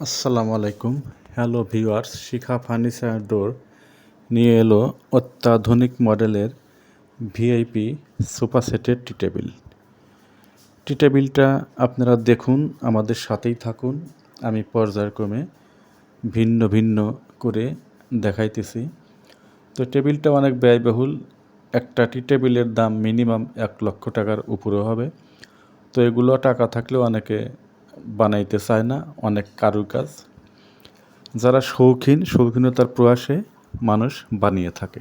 আসসালামু আলাইকুম। Hello viewers, শিখা furniture ডোর নিয়ে এলো অত্যাধুনিক মডেলের ভিআইপি সোফা সেটের টি টেবিল। টি টেবিলটা আপনারা দেখুন, আমাদের সাথেই থাকুন। আমি পর্যায়ক্রমে ভিন্ন ভিন্ন করে দেখাইতেছি। তো টেবিলটা অনেক ব্যয়বহুল। একটা টি টেবিলের দাম মিনিমাম 1,00,000 টাকার উপরে হবে। তো এগুলো টাকা থাকলেও অনেকে বানাইতে চায় না, অনেক কারুকাজ। যারা শৌখিনতার প্রয়াসে মানুষ বানিয়ে থাকে।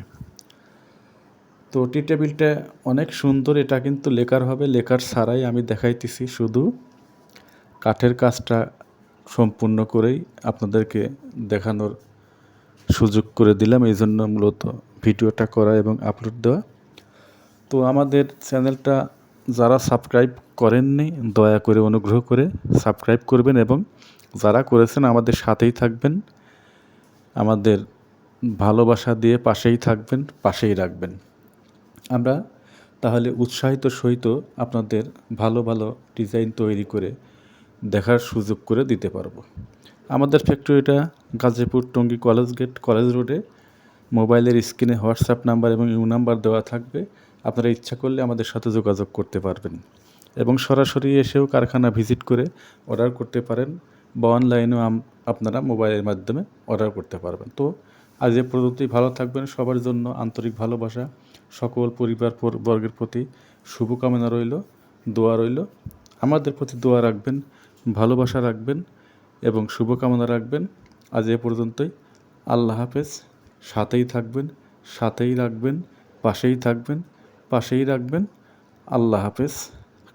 তো টি টেবিলটা অনেক সুন্দর। এটা কিন্তু লেকার হবে, লেকার ছাড়াই আমি দেখাইতেছি, শুধু কাঠের কাজটা সম্পূর্ণ করেই আপনাদেরকে দেখানোর সুযোগ করে দিলাম। এই জন্য মূলত ভিডিওটা করা এবং আপলোড দেওয়া। তো আমাদের চ্যানেলটা যারা সাবস্ক্রাইব করেননি, দয়া করে অনুগ্রহ করে সাবস্ক্রাইব করবেন এবং যারা করেছেন আমাদের সাথেই থাকবেন, আমাদের ভালোবাসা দিয়ে পাশেই থাকবেন, পাশেই রাখবেন। আমরা তাহলে উৎসাহিত সহিত আপনাদের ভালো ভালো ডিজাইন তৈরি করে দেখার সুযোগ করে দিতে পারবো। আমাদের ফ্যাক্টরিটা Gazipur Tongi college gate, college রোডে। মোবাইলের স্ক্রিনে হোয়াটসঅ্যাপ নাম্বার এবং ইউ নাম্বার দেওয়া থাকবে। আপনারা ইচ্ছা করলে আমাদের সাথে যোগাযোগ করতে পারবেন এবং সরাসরি এসেও কারখানা ভিজিট করে অর্ডার করতে পারেন বা অনলাইনেও আপনারা মোবাইলের মাধ্যমে অর্ডার করতে পারবেন। তো আজ এ পর্যন্তই। ভালো থাকবেন। সবার জন্য আন্তরিক ভালোবাসা, সকল পরিবার বর্গের প্রতি শুভকামনা রইল, দোয়া রইল। আমাদের প্রতি দোয়া রাখবেন, ভালোবাসা রাখবেন এবং শুভকামনা রাখবেন। আজ এ পর্যন্তই। আল্লাহ হাফেজ। সাথেই থাকবেন, সাথেই রাখবেন, পাশেই থাকবেন, পাশেই রাখবেন। আল্লাহ হাফেজ।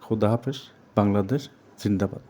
খুদা হাফেজ। বাংলাদেশ জিন্দাবাদ।